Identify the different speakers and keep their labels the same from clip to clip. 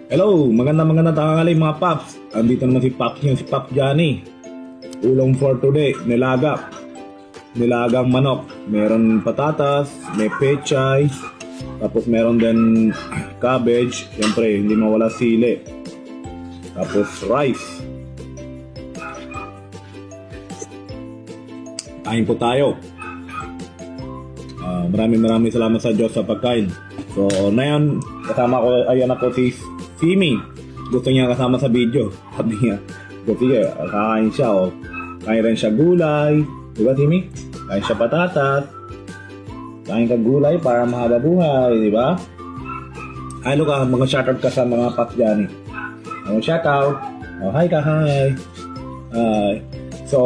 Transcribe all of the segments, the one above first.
Speaker 1: Hello, magandang tanghali mga Paps. Andito naman si Paps niyo, si Paps Johnny. Ulam for today, nilagang manok. Meron patatas, may pechay, tapos meron din cabbage. Siyempre, hindi mawala sili. Tapos rice. Kain po tayo. Maraming salamat sa Diyos sa pagkain. So, ngayon, kasama ko, ayan ako si Simi. Gusto niya kasama sa video. Sabi niya, sige, kakain siya, oh. Kain rin siya gulay. Diba, Simi? Kain siya patatas. Kain ka gulay para mahaba buhay, diba? Ano ka, mga shoutout ka sa mga Paps Johnny. Mga shoutout. Oh, hi ka, hi. So,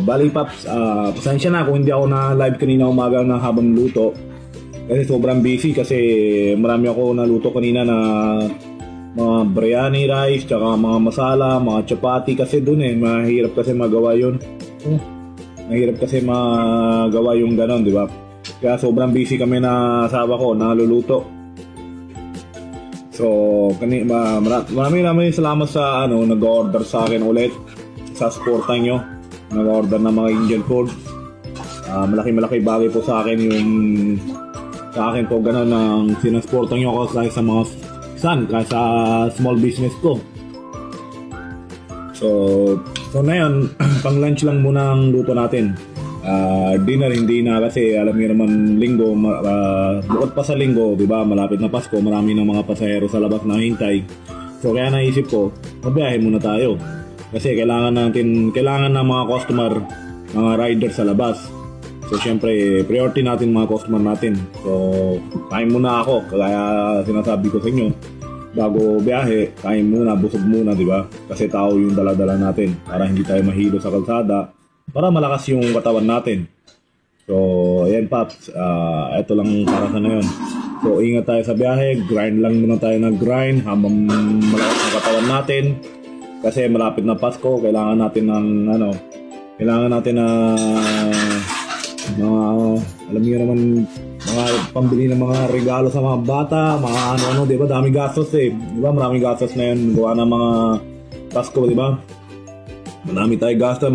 Speaker 1: bali Paps, pasensya na kung hindi ako na live kanina umaga na habang luto. Kasi sobrang busy kasi marami ako naluto kanina na mga biryani rice, tsaka mga masala, mga chapati kasi dun mahirap kasi magawa yun. Mahirap kasi magawa yung ganon, di ba? Kaya sobrang busy kami na asawa ko, naluluto. So, maraming salamat sa nag-order sa akin ulit sa supportan nyo. Nag-order ng mga Indian food. Malaki bagay po sa akin yung sa akin po gano'n ang sinasportan nyo ako sa mga kahit sa small business ko. So na yun, pang lunch lang muna ang luto natin. Dinner hindi na kasi alam niyo naman linggo, bukod pa sa linggo, di ba, malapit na Pasko, marami ng mga pasahero sa labas na hintay. So kaya naisip ko, mabiyahe muna tayo. Kasi kailangan ng mga customer, mga rider sa labas. So syempre, priority natin mga customer natin. So kain muna ako, kaya sinasabi ko sa inyo, bago biyahe, kain muna, busog muna, di ba? Kasi tao yung dala-dala natin para hindi tayo mahilo sa kalsada, para malakas yung katawan natin. So ayan Paps, ito lang para sa ngayon. So ingat tayo sa biyahe, grind lang muna tayo na grind habang malakas ang katawan natin. Kasi malapit na Pasko, kailangan natin ng mga, alam niyo naman, mga pambili ng mga regalo sa mga bata, mga di ba? Dami gastos di ba? Maraming gastos na yun, gawa ng mga Pasko, di ba? Marami tayo gastos,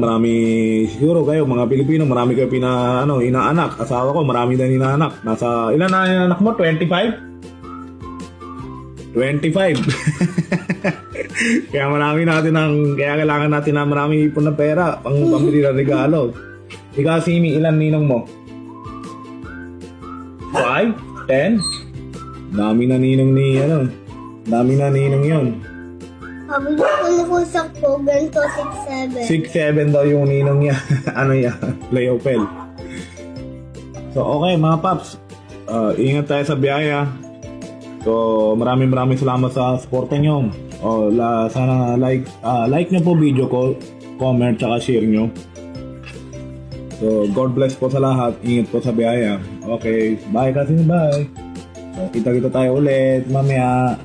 Speaker 1: siguro kayo, mga Pilipino, marami kayo inaanak. Asawa ko, marami din inaanak. Ilan na inaanak mo? 25? 25. Kaya kailangan natin na marami ipon na pera pang pambili ng regalo. Ikaw, Simi, ilan ninong mo? 5? 10? Dami na ninong Dami na ninong yun.
Speaker 2: Sabi ko po sakto, ganito 6'7".
Speaker 1: 6'7" daw yung ninong niya. Leopel. So, okay mga Paps. Ingat tayo sa biyaya. So, maraming salamat sa suporta nyo. Sana like nyo po video ko, comment, tsaka share nyo. So, God bless po sa lahat. Ingat po sa biyaya. Okay, bye kasi, bye. So, kita tayo ulit mamaya.